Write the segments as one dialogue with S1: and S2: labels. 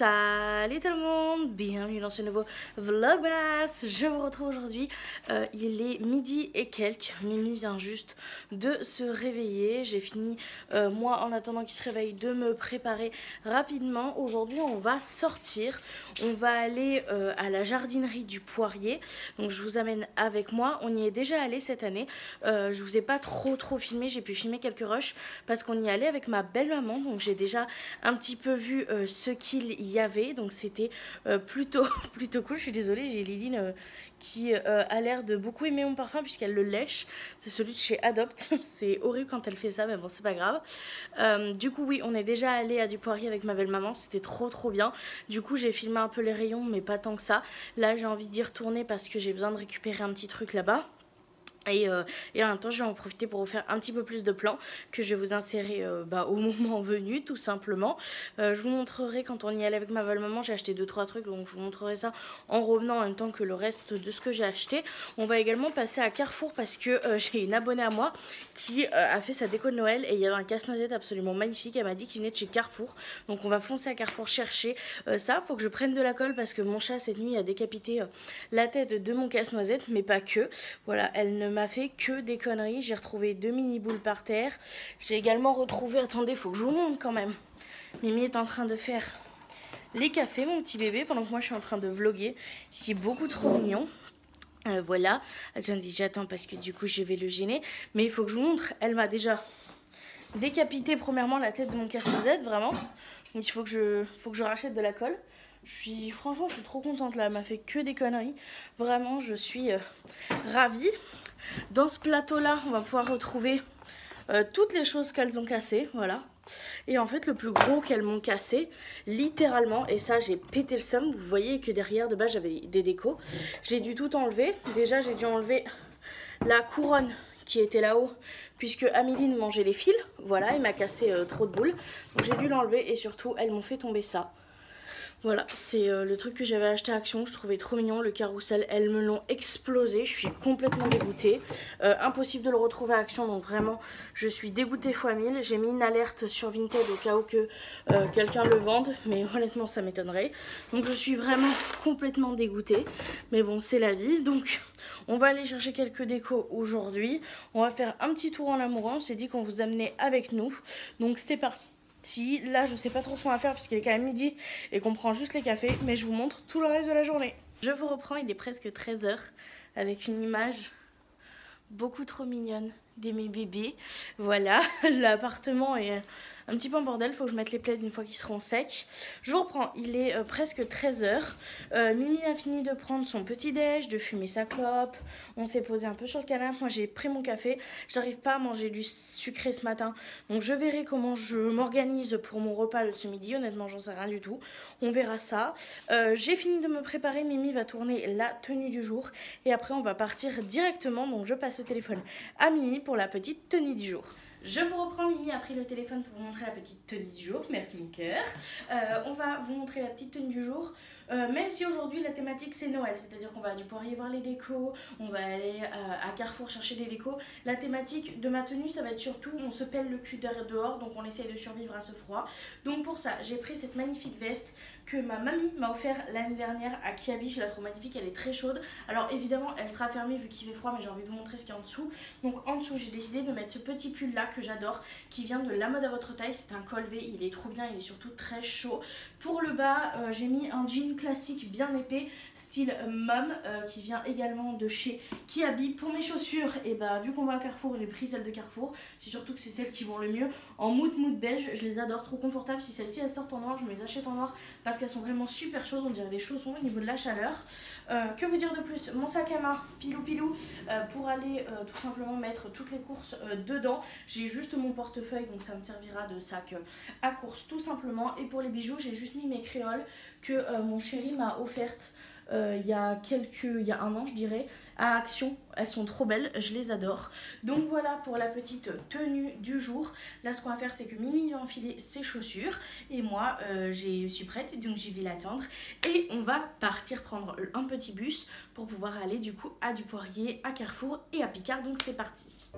S1: Salut tout le monde, bienvenue dans ce nouveau vlogmas. Je vous retrouve aujourd'hui, il est midi et quelques. Mimi vient juste de se réveiller. J'ai fini, moi en attendant qu'il se réveille, de me préparer rapidement. Aujourd'hui on va sortir, on va aller à la jardinerie du Poirier. Donc je vous amène avec moi, on y est déjà allé cette année. Je vous ai pas trop filmé, j'ai pu filmer quelques rushs parce qu'on y allait avec ma belle maman. Donc j'ai déjà un petit peu vu ce qu'il y avait, donc c'était plutôt cool. Je suis désolée, j'ai Liline qui a l'air de beaucoup aimer mon parfum puisqu'elle le lèche. C'est celui de chez Adopt. C'est horrible quand elle fait ça, mais bon, c'est pas grave. Du coup, oui, on est déjà allé à du Poirier avec ma belle maman, c'était trop bien. Du coup, j'ai filmé un peu les rayons, mais pas tant que ça. Là, j'ai envie d'y retourner parce que j'ai besoin de récupérer un petit truc là-bas. Et en même temps, je vais en profiter pour vous faire un petit peu plus de plans que je vais vous insérer au moment venu, tout simplement. Je vous montrerai quand on y allait avec ma belle maman. J'ai acheté 2-3 trucs, donc je vous montrerai ça en revenant en même temps que le reste de ce que j'ai acheté. On va également passer à Carrefour parce que j'ai une abonnée à moi qui a fait sa déco de Noël et il y avait un casse-noisette absolument magnifique. Elle m'a dit qu'il venait de chez Carrefour, donc on va foncer à Carrefour chercher ça. Faut que je prenne de la colle parce que mon chat cette nuit a décapité la tête de mon casse-noisette, mais pas que. Voilà, elle ne m'a fait que des conneries. J'ai retrouvé 2 mini boules par terre. J'ai également retrouvé, attendez, faut que je vous montre quand même. Mimi est en train de faire les cafés, mon petit bébé, pendant que moi je suis en train de vlogger. C'est beaucoup trop mignon. Voilà, attendez, j'attends parce que du coup je vais le gêner. Mais il faut que je vous montre, elle m'a déjà décapité premièrement la tête de mon casse-noisette, vraiment. Donc il faut que je rachète de la colle. Franchement, je suis trop contente là, elle m'a fait que des conneries. Vraiment, je suis ravie. Dans ce plateau-là, on va pouvoir retrouver toutes les choses qu'elles ont cassées, voilà. Et en fait, le plus gros qu'elles m'ont cassé, littéralement, et ça, j'ai pété le seum. Vous voyez que derrière, de base, j'avais des décos. J'ai dû tout enlever. Déjà, j'ai dû enlever la couronne qui était là-haut, puisque Améline mangeait les fils. Voilà, elle m'a cassé trop de boules. Donc, j'ai dû l'enlever et surtout, elles m'ont fait tomber ça. Voilà, c'est le truc que j'avais acheté à Action, je trouvais trop mignon, le carrousel, elles me l'ont explosé, je suis complètement dégoûtée. Impossible de le retrouver à Action, donc vraiment, je suis dégoûtée fois 1000. J'ai mis une alerte sur Vinted au cas où que quelqu'un le vende, mais honnêtement, ça m'étonnerait. Donc je suis vraiment complètement dégoûtée, mais bon, c'est la vie, donc... On va aller chercher quelques décos aujourd'hui, on va faire un petit tour en amoureux, on s'est dit qu'on vous amenait avec nous, donc c'était parti. Là, je sais pas trop ce qu'on va faire puisqu'il est quand même midi et qu'on prend juste les cafés, mais je vous montre tout le reste de la journée. Je vous reprends, il est presque 13 h avec une image beaucoup trop mignonne de mes bébés. Voilà, l'appartement est un petit peu en bordel, faut que je mette les plaids une fois qu'ils seront secs. Je vous reprends, il est presque 13 h. Mimi a fini de prendre son petit déj, de fumer sa clope. On s'est posé un peu sur le canapé, moi j'ai pris mon café. J'arrive pas à manger du sucré ce matin, donc je verrai comment je m'organise pour mon repas de ce midi. Honnêtement, j'en sais rien du tout. On verra ça. J'ai fini de me préparer, Mimi va tourner la tenue du jour. Et après, on va partir directement, donc je passe le téléphone à Mimi pour la petite tenue du jour. Je vous reprends, Mimi a pris le téléphone pour vous montrer la petite tenue du jour. Merci mon cœur. On va vous montrer la petite tenue du jour. Même si aujourd'hui la thématique c'est Noël, c'est-à-dire qu'on va à du Poirier voir les décos, on va aller à Carrefour chercher des décos. La thématique de ma tenue, ça va être surtout on se pèle le cul dehors, donc on essaye de survivre à ce froid. Donc pour ça, j'ai pris cette magnifique veste que ma mamie m'a offert l'année dernière à Kiabi. Je la trouve magnifique, elle est très chaude. Alors évidemment, elle sera fermée vu qu'il fait froid, mais j'ai envie de vous montrer ce qu'il y a en dessous. Donc en dessous, j'ai décidé de mettre ce petit pull là que j'adore, qui vient de La Mode à votre taille. C'est un col V, il est trop bien, il est surtout très chaud. Pour le bas, j'ai mis un jean classique bien épais, style mom, qui vient également de chez Kiabi. Pour mes chaussures, et bah vu qu'on va à Carrefour, j'ai pris celles de Carrefour. C'est surtout que c'est celles qui vont le mieux. En mood beige, je les adore, trop confortables. Si celles-ci elles sortent en noir, je me les achète en noir parce qu'elles sont vraiment super chaudes, on dirait des chaussons au niveau de la chaleur. Que vous dire de plus? Mon sac à main, pilou pour aller tout simplement mettre toutes les courses dedans. J'ai juste mon portefeuille, donc ça me servira de sac à course tout simplement. Et pour les bijoux, j'ai juste mis mes créoles que mon chéri m'a offertes il y a un an je dirais, à Action. Elles sont trop belles, je les adore. Donc voilà pour la petite tenue du jour. Là ce qu'on va faire, c'est que Mimi va enfiler ses chaussures et moi je suis prête, donc j'y vais l'attendre. Et on va partir prendre un petit bus pour pouvoir aller du coup à du Poirier, à Carrefour et à Picard. Donc c'est parti.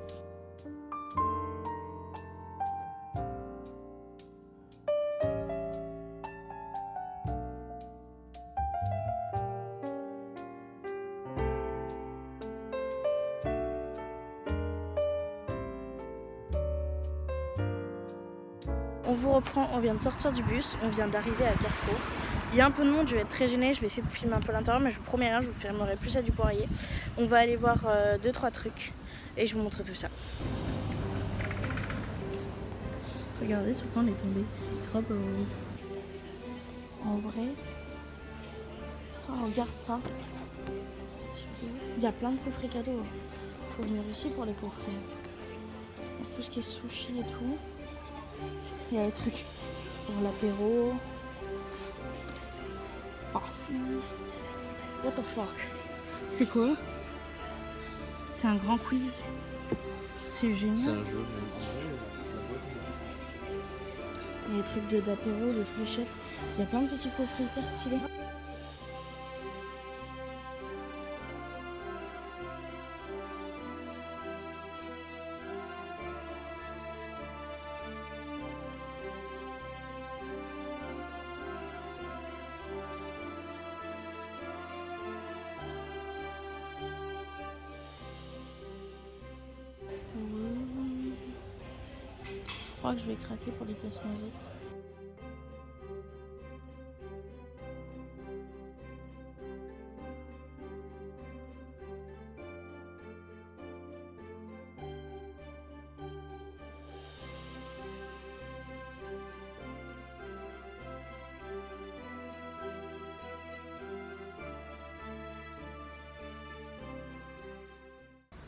S1: On vous reprend, on vient de sortir du bus, on vient d'arriver à Carrefour. Il y a un peu de monde, je vais être très gênée, je vais essayer de vous filmer un peu l'intérieur, mais je vous promets rien, je vous filmerai plus à du Poirier. On va aller voir 2-3 trucs et je vous montre tout ça. Regardez sur quoi on est tombé, c'est trop beau. En vrai, oh, regarde ça. Il y a plein de coffrets cadeaux. Faut venir ici pour les coffrets. Tout ce qui est sushi et tout. Il y a des trucs pour l'apéro. Oh, what the fuck? C'est quoi? C'est un grand quiz. C'est génial.
S2: C'est un jeu.
S1: Il y a des trucs d'apéro, des fléchettes. Il y a plein de petits coffrets hyper stylés. Je crois que je vais craquer pour les casse-noisettes.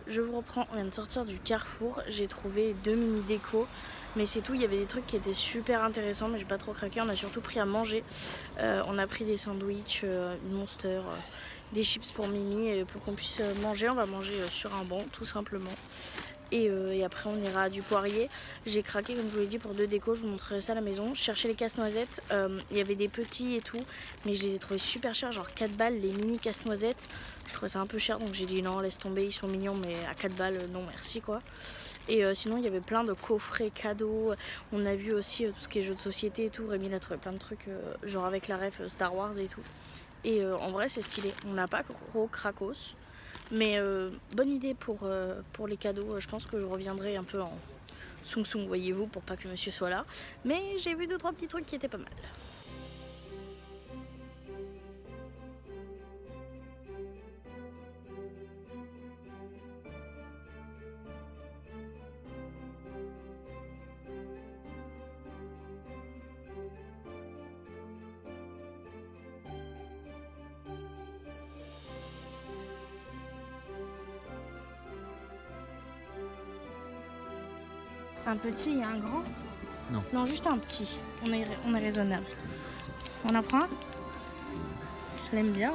S1: Je vous reprends, on vient de sortir du Carrefour, j'ai trouvé 2 mini déco, mais c'est tout. Il y avait des trucs qui étaient super intéressants, mais j'ai pas trop craqué. On a surtout pris à manger, on a pris des sandwichs, une Monster, des chips pour Mimi, et pour qu'on puisse manger. On va manger sur un banc tout simplement. Et après on ira à du Poirier. J'ai craqué comme je vous l'ai dit pour 2 décos, je vous montrerai ça à la maison. Je cherchais les casse-noisettes, il y avait des petits et tout, mais je les ai trouvés super chers, genre 4 balles les mini casse-noisettes. Je trouvais ça un peu cher donc j'ai dit non, laisse tomber, ils sont mignons mais à 4 balles non merci quoi. Et sinon il y avait plein de coffrets cadeaux. On a vu aussi tout ce qui est jeux de société et tout. Rémi a trouvé plein de trucs genre avec la ref Star Wars et tout. Et en vrai c'est stylé, on n'a pas gros cracos. Mais bonne idée pour les cadeaux. Je pense que je reviendrai un peu en Sung Sung, voyez-vous, pour pas que monsieur soit là. Mais j'ai vu 2-3 petits trucs qui étaient pas mal. Un petit et un grand?
S2: Non.
S1: Non, juste un petit. On est raisonnable. On en prend un? Je l'aime bien.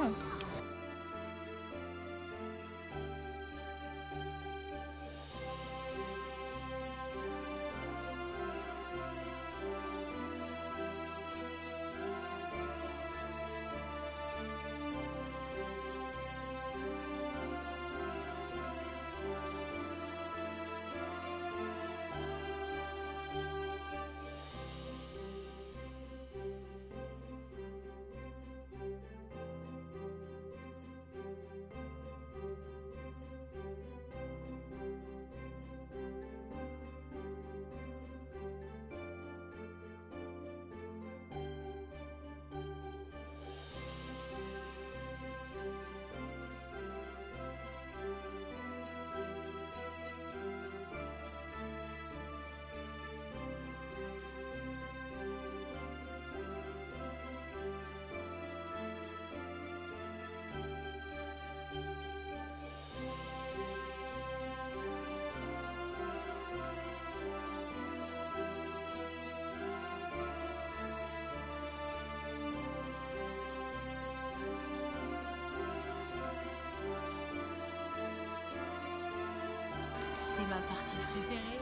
S1: C'est ma partie préférée.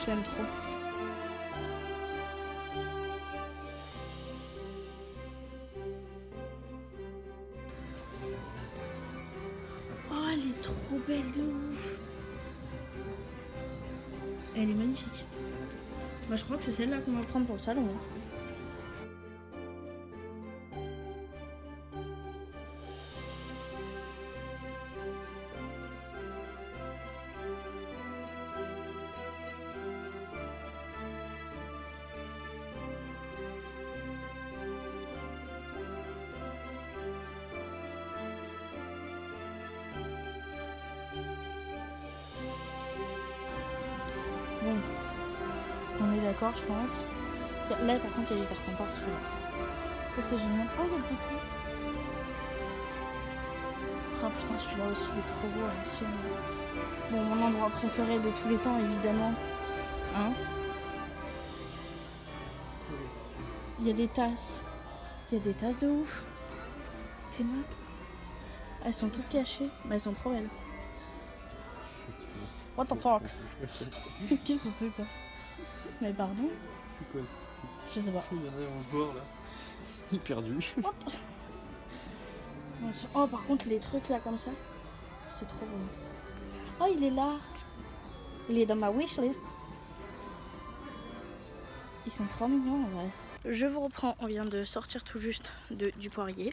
S1: Je l'aime trop. Oh, elle est trop belle de ouf. Elle est magnifique. Bah, je crois que c'est celle-là qu'on va prendre pour le salon. Hein. Bon, on est d'accord, je pense. Là, par contre, il y a des tartins partout. Ça, c'est génial. Oh, il y a le petit. Ah putain, celui-là aussi, il est trop beau à l'ancienne. Bon, mon endroit préféré de tous les temps, évidemment. Hein? Il y a des tasses. Il y a des tasses de ouf. T'es mal. Elles sont toutes cachées. Mais elles sont trop belles. What the fuck? Qu'est-ce que c'est ça? Mais pardon?
S2: C'est quoi ce truc?
S1: Je sais pas.
S2: Il y en a en bord là. Il est perdu.
S1: Oh, par contre, les trucs là comme ça, c'est trop beau. Oh, il est là. Il est dans ma wishlist. Ils sont trop mignons en vrai. Je vous reprends, on vient de sortir tout juste du poirier.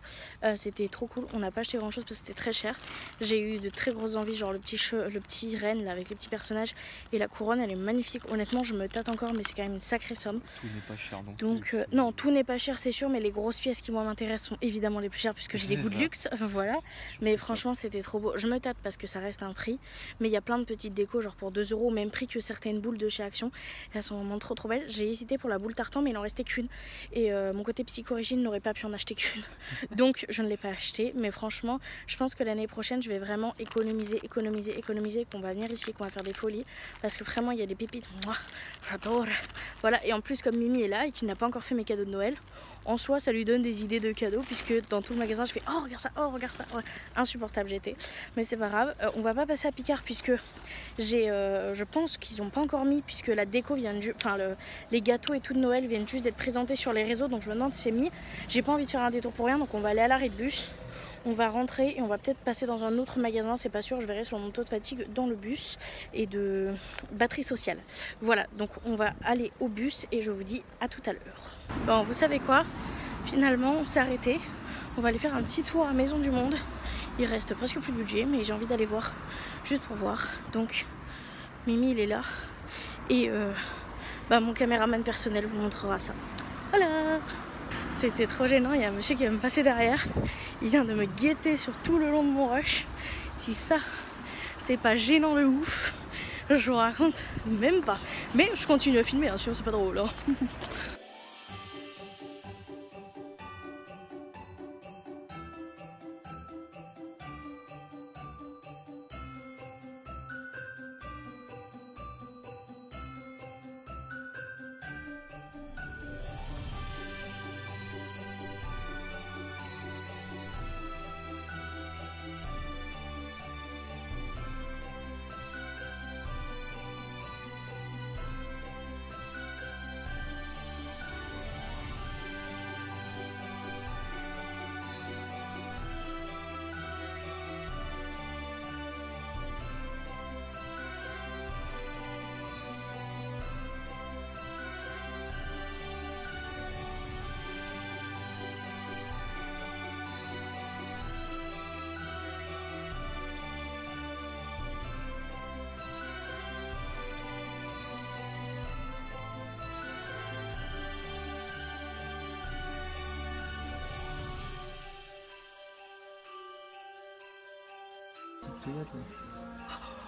S1: C'était trop cool, on n'a pas acheté grand chose parce que c'était très cher. J'ai eu de très grosses envies, genre le petit renne là, avec les petits personnages. Et la couronne, elle est magnifique. Honnêtement, je me tâte encore, mais c'est quand même une sacrée somme.
S2: Tout n'est pas cher
S1: donc non, tout n'est pas cher, c'est sûr, mais les grosses pièces qui moi m'intéressent sont évidemment les plus chères puisque j'ai des goûts de luxe. Voilà. Mais franchement, c'était trop beau. Je me tâte parce que ça reste un prix. Mais il y a plein de petites décos, genre pour 2 €, au même prix que certaines boules de chez Action. Et elles sont vraiment trop belles. J'ai hésité pour la boule tartan, mais il en restait qu'une. Et mon côté psychorigine n'aurait pas pu en acheter qu'une. Donc je ne l'ai pas acheté. Mais franchement, je pense que l'année prochaine, je vais vraiment économiser. Qu'on va venir ici, qu'on va faire des folies. Parce que vraiment, il y a des pépites. Moi, j'adore. Voilà. Et en plus, comme Mimi est là et qu'il n'a pas encore fait mes cadeaux de Noël, en soi, ça lui donne des idées de cadeaux. Puisque dans tout le magasin, je fais oh, regarde ça, oh, regarde ça. Ouais, insupportable, j'étais. Mais c'est pas grave. On va pas passer à Picard puisque je pense qu'ils n'ont pas encore mis. Puisque la déco vient de. Enfin, les gâteaux et tout de Noël viennent juste d'être présentés sur les réseaux. Donc je me demande si c'est mis. J'ai pas envie de faire un détour pour rien. Donc on va aller à l'arrêt de bus. On va rentrer et on va peut-être passer dans un autre magasin, c'est pas sûr, je verrai sur mon taux de fatigue dans le bus et de batterie sociale. Voilà, donc on va aller au bus et je vous dis à tout à l'heure. Bon, vous savez quoi? Finalement, on s'est arrêté. On va aller faire un petit tour à Maison du Monde. Il reste presque plus de budget, mais j'ai envie d'aller voir, juste pour voir. Donc, Mimi, il est là. Et mon caméraman personnel vous montrera ça. Voilà! C'était trop gênant, il y a un monsieur qui va me passer derrière. Il vient de me guetter sur tout le long de mon rush. Si ça, c'est pas gênant de ouf, je vous raconte même pas. Mais je continue à filmer, bien sûr, c'est pas drôle. Hein.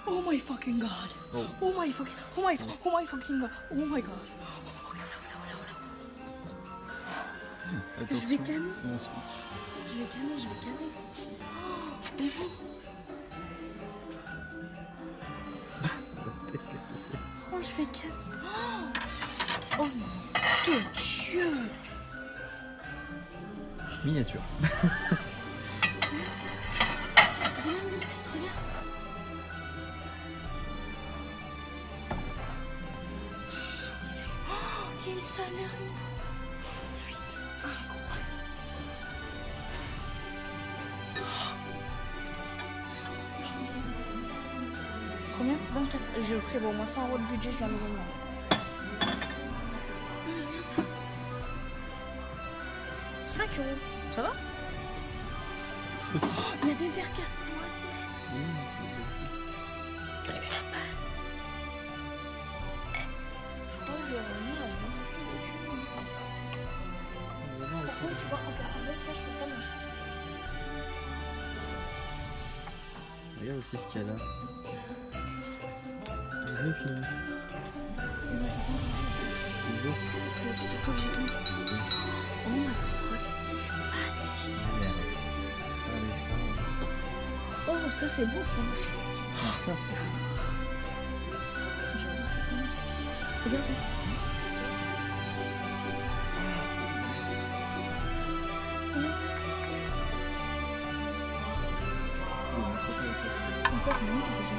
S1: Oh my fucking god. Oh my fucking god. Oh my god. Je vais canner. Oh, je vais canner. Oh mon Dieu.
S2: Miniature.
S1: une salaire. Combien? 24. J'ai pris bon, moins 100 € de budget, je vais à la maison de moi. 5 €, ça va? Il y a des verres cassés. Par contre, tu vois, en casse-noisette, ça, je trouve ça moche.
S2: Regarde aussi ce qu'il y a là. J'ai bien fini.
S1: Le petit pot que j'ai mis. Oh my god. Magnifique. Oh, ça c'est beau ça.
S2: Ah, ça c'est beau.
S1: Regarde. Ça c'est magnifique déjà.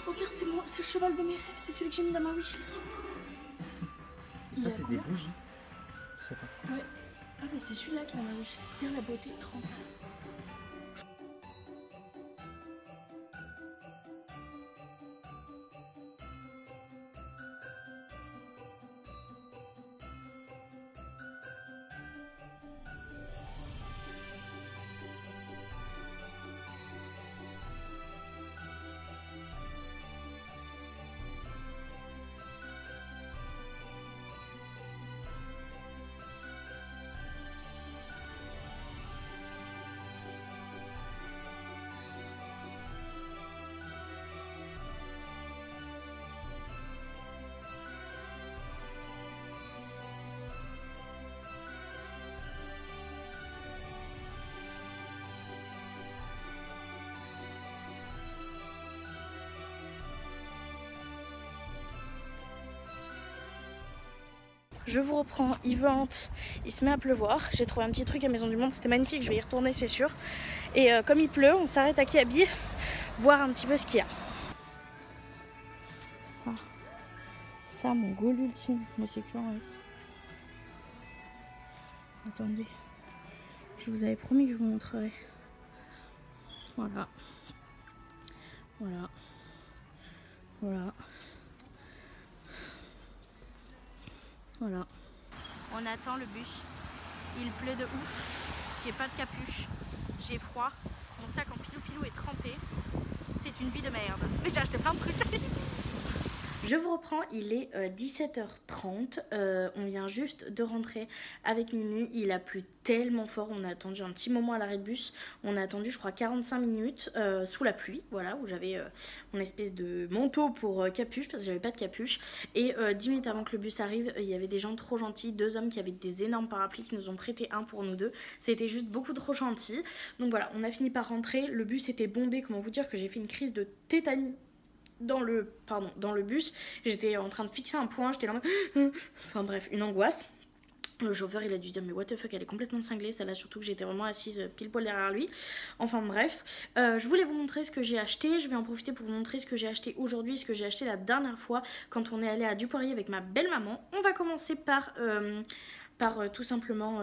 S1: Regarde, c'est moi, c'est le cheval de mes rêves, c'est celui que j'ai mis dans ma wishlist.
S2: Ça c'est des bougies. Je sais pas.
S1: Ouais. Ah mais c'est celui-là qui est dans ma wishlist. Regarde la beauté, 30. Je vous reprends, il vente, il se met à pleuvoir. J'ai trouvé un petit truc à Maison du Monde, c'était magnifique, je vais y retourner c'est sûr. Et comme il pleut, on s'arrête à Kiabi, voir un petit peu ce qu'il y a. Ça mon goal ultime, mais c'est que en X. Attendez, je vous avais promis que je vous montrerai. Voilà. Voilà. Voilà. Voilà. On attend le bus. Il pleut de ouf. J'ai pas de capuche. J'ai froid. Mon sac en pilou-pilou est trempé. C'est une vie de merde. Mais j'ai acheté plein de trucs. Je vous reprends, il est 17h30, on vient juste de rentrer avec Mimi, il a plu tellement fort, on a attendu un petit moment à l'arrêt de bus, on a attendu je crois 45 minutes sous la pluie, voilà, où j'avais mon espèce de manteau pour capuche, parce que j'avais pas de capuche, et 10 minutes avant que le bus arrive, il y avait des gens trop gentils, 2 hommes qui avaient des énormes parapluies qui nous ont prêté un pour nous deux, c'était juste beaucoup trop gentil, donc voilà, on a fini par rentrer, le bus était bondé, comment vous dire que j'ai fait une crise de tétanie dans le bus, j'étais en train de fixer un point, j'étais là en mode enfin bref, une angoisse. Le chauffeur il a dû dire mais what the fuck, elle est complètement cinglée celle-là, surtout que j'étais vraiment assise pile poil derrière lui. Enfin bref, je voulais vous montrer ce que j'ai acheté. Je vais en profiter pour vous montrer ce que j'ai acheté aujourd'hui, ce que j'ai acheté la dernière fois quand on est allé à Dupoirier avec ma belle maman. On va commencer par tout simplement...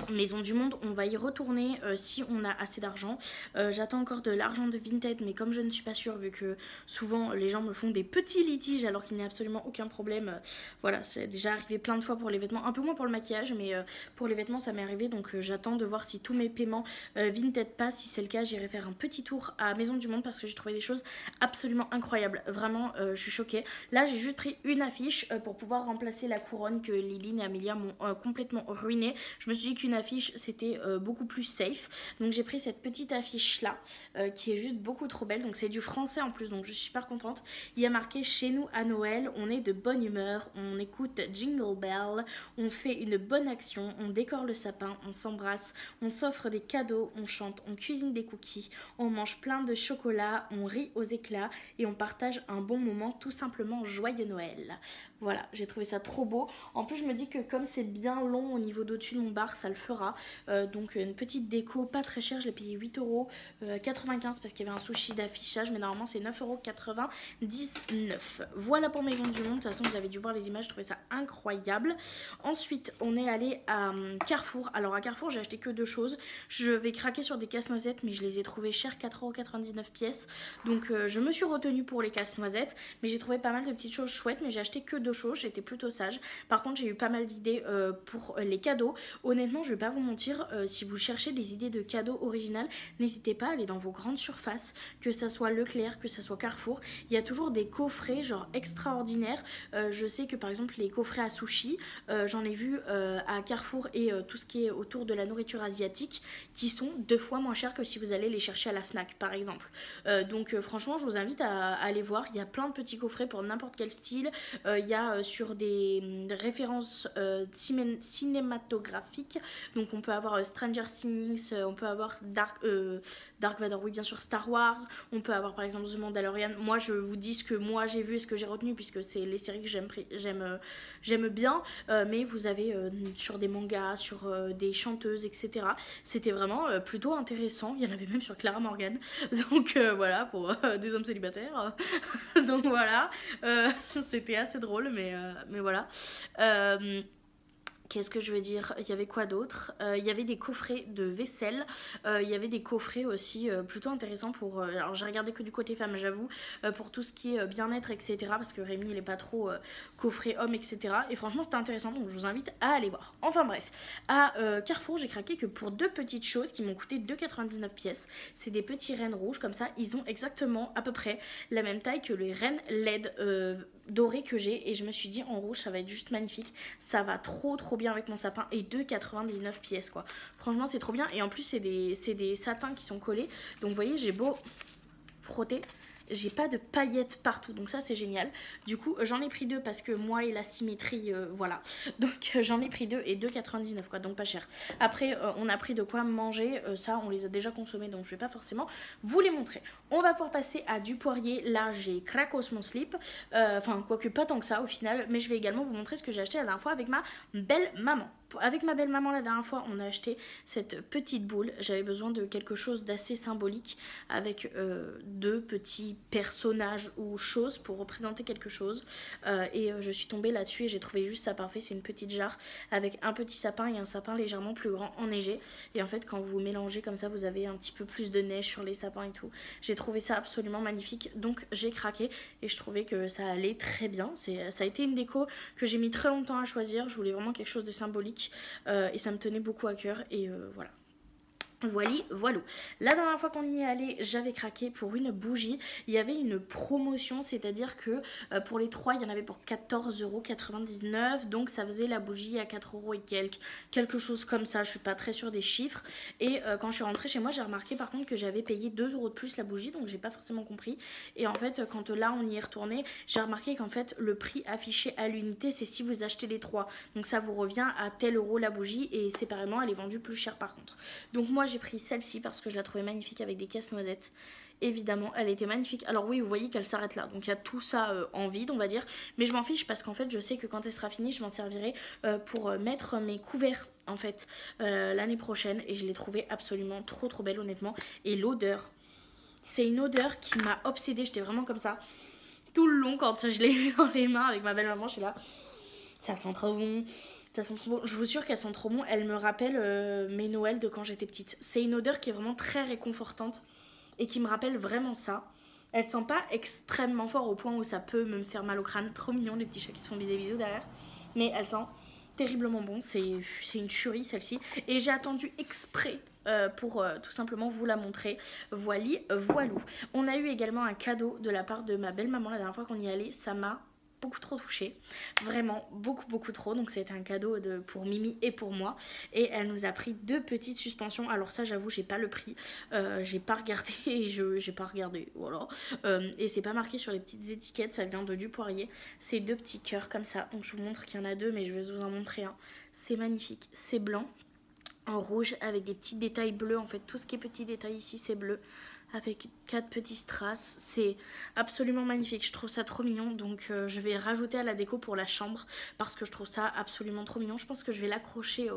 S1: Maison du Monde, on va y retourner si on a assez d'argent. J'attends encore de l'argent de Vinted, mais comme je ne suis pas sûre, vu que souvent les gens me font des petits litiges alors qu'il n'y a absolument aucun problème. Voilà, c'est déjà arrivé plein de fois pour les vêtements, un peu moins pour le maquillage, mais pour les vêtements ça m'est arrivé. Donc j'attends de voir si tous mes paiements Vinted passent. Si c'est le cas, j'irai faire un petit tour à Maison du Monde parce que j'ai trouvé des choses absolument incroyables. Vraiment, je suis choquée. Là, j'ai juste pris une affiche pour pouvoir remplacer la couronne que Liline et Amelia m'ont complètement ruinée. Je me suis dit qu'une affiche c'était beaucoup plus safe, donc j'ai pris cette petite affiche là qui est juste beaucoup trop belle. Donc c'est du français en plus, donc je suis super contente. Il y a marqué chez nous à Noël on est de bonne humeur, on écoute Jingle Bell, on fait une bonne action, on décore le sapin, on s'embrasse, on s'offre des cadeaux, on chante, on cuisine des cookies, on mange plein de chocolat, on rit aux éclats et on partage un bon moment, tout simplement joyeux Noël. Voilà, j'ai trouvé ça trop beau. En plus, je me dis que comme c'est bien long au niveau d'au-dessus de mon bar, ça le fera. Donc une petite déco, pas très chère. Je l'ai payé 8,95 € parce qu'il y avait un sushi d'affichage. Mais normalement, c'est 9,99 €. Voilà pour Maison du Monde. De toute façon, vous avez dû voir les images. Je trouvais ça incroyable. Ensuite, on est allé à Carrefour. Alors à Carrefour, j'ai acheté que deux choses. Je vais craquer sur des casse-noisettes, mais je les ai trouvées chères, 4,99 € pièce. Donc je me suis retenue pour les casse-noisettes. Mais j'ai trouvé pas mal de petites choses chouettes. Mais j'ai acheté que deux choses, j'étais plutôt sage. Par contre, j'ai eu pas mal d'idées pour les cadeaux. Honnêtement, je vais pas vous mentir, si vous cherchez des idées de cadeaux originales, n'hésitez pas à aller dans vos grandes surfaces, que ça soit Leclerc, que ça soit Carrefour. Il y a toujours des coffrets genre extraordinaires. Je sais que par exemple les coffrets à sushi, j'en ai vu à Carrefour et tout ce qui est autour de la nourriture asiatique, qui sont 2 fois moins chers que si vous allez les chercher à la Fnac par exemple. Donc franchement, je vous invite à aller voir. Il y a plein de petits coffrets pour n'importe quel style. Il y a sur des références cinématographiques, donc on peut avoir Stranger Things, on peut avoir Dark Vador, oui bien sûr, Star Wars, on peut avoir par exemple The Mandalorian. Moi je vous dis ce que moi j'ai vu et ce que j'ai retenu puisque c'est les séries que j'aime bien, mais vous avez sur des mangas, sur des chanteuses, etc. C'était vraiment plutôt intéressant. Il y en avait même sur Clara Morgan, donc voilà, pour des hommes célibataires. Donc voilà, c'était assez drôle, mais voilà. Qu'est-ce que je veux dire? Il y avait quoi d'autre? Il y avait des coffrets de vaisselle. Il y avait des coffrets aussi plutôt intéressants pour... alors j'ai regardé que du côté femme, j'avoue, pour tout ce qui est bien-être, etc. Parce que Rémi, il est pas trop coffret homme, etc. Et franchement, c'était intéressant, donc je vous invite à aller voir. Enfin bref, à Carrefour, j'ai craqué que pour 2 petites choses qui m'ont coûté 2,99 € pièce. C'est des petits rennes rouges, comme ça, ils ont exactement à peu près la même taille que les rennes LED doré que j'ai, et je me suis dit en rouge ça va être juste magnifique, ça va trop bien avec mon sapin. Et 2,99 € pièce quoi, franchement c'est trop bien. Et en plus c'est des satins qui sont collés, donc vous voyez j'ai beau frotter, j'ai pas de paillettes partout, donc ça c'est génial. Du coup j'en ai pris 2 parce que moi et la symétrie, voilà, donc j'en ai pris 2 et 2,99 € quoi, donc pas cher. Après on a pris de quoi manger, ça on les a déjà consommés, donc je vais pas forcément vous les montrer. On va pouvoir passer à Dupoirier. Là j'ai cracos mon slip, enfin quoique pas tant que ça au final, mais je vais également vous montrer ce que j'ai acheté la dernière fois avec ma belle maman. Avec ma belle maman la dernière fois on a acheté cette petite boule. J'avais besoin de quelque chose d'assez symbolique avec 2 petits personnages ou choses pour représenter quelque chose, et je suis tombée là-dessus et j'ai trouvé juste ça parfait. C'est une petite jarre avec un petit sapin et un sapin légèrement plus grand enneigé, et en fait quand vous mélangez comme ça vous avez un petit peu plus de neige sur les sapins et tout. J'ai trouvé ça absolument magnifique, donc j'ai craqué et je trouvais que ça allait très bien. Ça a été une déco que j'ai mis très longtemps à choisir. Je voulais vraiment quelque chose de symbolique, et ça me tenait beaucoup à cœur, et voilà. Voilà. La dernière fois qu'on y est allé, j'avais craqué pour une bougie. Il y avait une promotion, c'est-à-dire que pour les 3, il y en avait pour 14,99 €. Donc ça faisait la bougie à 4 € et quelque chose comme ça. Je suis pas très sûre des chiffres. Et quand je suis rentrée chez moi, j'ai remarqué par contre que j'avais payé 2 € de plus la bougie. Donc j'ai pas forcément compris. Et en fait, quand là on y est retourné, j'ai remarqué qu'en fait le prix affiché à l'unité, c'est si vous achetez les 3. Donc ça vous revient à tel euro la bougie. Et séparément, elle est vendue plus cher par contre. Donc moi j'ai pris celle-ci parce que je la trouvais magnifique avec des casse-noisettes. évidemment elle était magnifique. Alors oui, vous voyez qu'elle s'arrête là, donc il y a tout ça en vide on va dire, mais je m'en fiche parce qu'en fait je sais que quand elle sera finie je m'en servirai pour mettre mes couverts en fait l'année prochaine, et je l'ai trouvée absolument trop belle honnêtement. Et l'odeur, c'est une odeur qui m'a obsédée, j'étais vraiment comme ça tout le long quand je l'ai eu dans les mains avec ma belle maman, je suis là, ça sent trop bon. Ça sent trop bon. Je vous jure qu'elle sent trop bon. Elle me rappelle mes Noëls de quand j'étais petite. C'est une odeur qui est vraiment très réconfortante et qui me rappelle vraiment ça. Elle sent pas extrêmement fort au point où ça peut me faire mal au crâne. Trop mignon les petits chats qui se font des bisous derrière. Mais elle sent terriblement bon. C'est une tuerie celle-ci. Et j'ai attendu exprès pour tout simplement vous la montrer. Voilou. On a eu également un cadeau de la part de ma belle maman la dernière fois qu'on y allait. Ça m'a beaucoup trop touchée, vraiment beaucoup trop. Donc c'était un cadeau pour Mimi et pour moi, et elle nous a pris 2 petites suspensions. Alors ça j'avoue j'ai pas le prix, j'ai pas regardé et j'ai pas regardé, voilà. Et c'est pas marqué sur les petites étiquettes, ça vient de Dupoirier. C'est 2 petits cœurs comme ça, donc je vous montre qu'il y en a 2 mais je vais vous en montrer un. C'est magnifique, c'est blanc en rouge avec des petits détails bleus, en fait tout ce qui est petits détails ici c'est bleu, avec 4 petits strass. C'est absolument magnifique, je trouve ça trop mignon. Donc je vais rajouter à la déco pour la chambre parce que je trouve ça absolument trop mignon. Je pense que je vais l'accrocher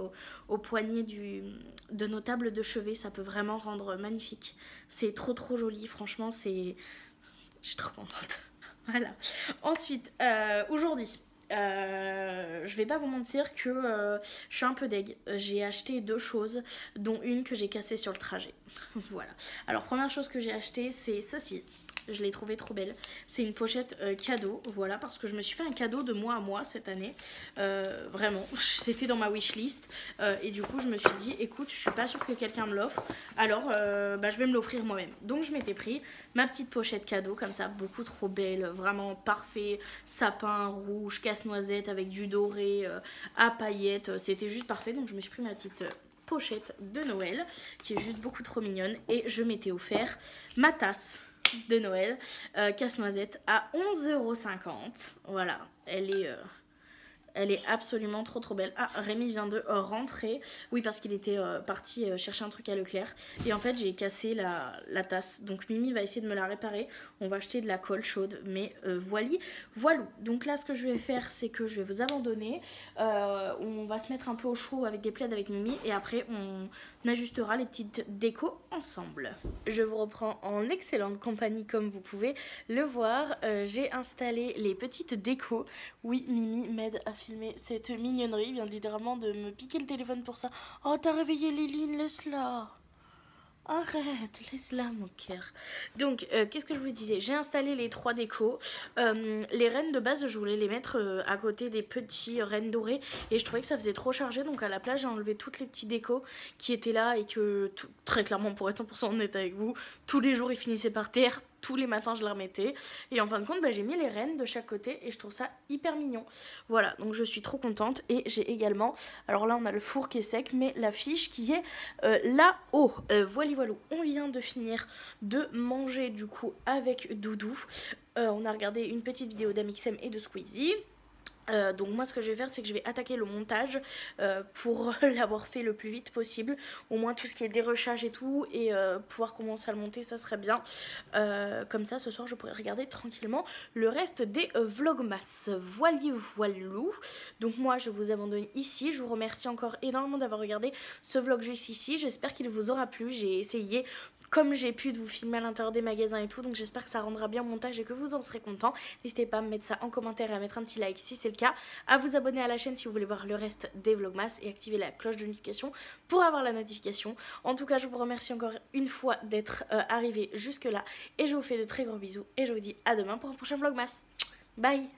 S1: au poignet de nos tables de chevet, ça peut vraiment rendre magnifique. C'est trop joli, franchement je suis trop contente. Voilà. Ensuite, aujourd'hui, je vais pas vous mentir que je suis un peu deg. J'ai acheté 2 choses, dont une que j'ai cassée sur le trajet. Voilà. Alors première chose que j'ai acheté, c'est ceci. Je l'ai trouvé trop belle. C'est une pochette cadeau, voilà, parce que je me suis fait un cadeau de mois à mois cette année. Vraiment, c'était dans ma wishlist. Et du coup, je me suis dit, écoute, je suis pas sûre que quelqu'un me l'offre. Alors, je vais me l'offrir moi-même. Donc, je m'étais pris ma petite pochette cadeau, comme ça, beaucoup trop belle. Vraiment parfait. Sapin rouge, casse-noisette avec du doré à paillettes. C'était juste parfait. Donc, je me suis pris ma petite pochette de Noël, qui est juste beaucoup trop mignonne. Et je m'étais offert ma tasse de Noël, casse-noisette à 11,50 €. Voilà, elle est absolument trop belle. Ah, Rémi vient de rentrer. Oui, parce qu'il était parti chercher un truc à Leclerc. Et en fait, j'ai cassé la tasse. Donc Mimi va essayer de me la réparer. On va acheter de la colle chaude. Mais voilou. Donc là, ce que je vais faire, c'est que je vais vous abandonner. On va se mettre un peu au chaud avec des plaids avec Mimi. Et après, on ajustera les petites décos ensemble. Je vous reprends en excellente compagnie comme vous pouvez le voir. J'ai installé les petites décos. Oui, Mimi m'aide à filmer cette mignonnerie. Il vient littéralement de me piquer le téléphone pour ça. Oh, t'as réveillé Liline, laisse-la. Arrête, laisse-la mon cœur. Donc, qu'est-ce que je vous disais? J'ai installé les 3 décos. Les rennes de base, je voulais les mettre à côté des petits rennes dorés. Et je trouvais que ça faisait trop chargé. Donc à la place, j'ai enlevé toutes les petits décos qui étaient là. Et que, très clairement, pour être 100% honnête avec vous, tous les jours, ils finissaient par terre. Tous les matins, je la remettais. Et en fin de compte, j'ai mis les rennes de chaque côté. Et je trouve ça hyper mignon. Voilà, donc je suis trop contente. Et j'ai également, alors là, on a le four qui est sec, mais la fiche qui est là-haut. Voilou. On vient de finir de manger du coup avec Doudou. On a regardé une petite vidéo d'Amixem et de Squeezie. Donc moi ce que je vais faire c'est que je vais attaquer le montage pour l'avoir fait le plus vite possible, au moins tout ce qui est dérochage et tout, et pouvoir commencer à le monter, ça serait bien. Comme ça ce soir je pourrais regarder tranquillement le reste des vlogmas. Voilou. Donc moi je vous abandonne ici, je vous remercie encore énormément d'avoir regardé ce vlog juste ici, j'espère qu'il vous aura plu. J'ai essayé comme j'ai pu de vous filmer à l'intérieur des magasins et tout, donc j'espère que ça rendra bien au montage et que vous en serez content. N'hésitez pas à me mettre ça en commentaire et à mettre un petit like si c'est le cas, à vous abonner à la chaîne si vous voulez voir le reste des vlogmas et activer la cloche de notification pour avoir la notification. En tout cas, je vous remercie encore une fois d'être arrivé jusque là et je vous fais de très gros bisous et je vous dis à demain pour un prochain vlogmas. Bye.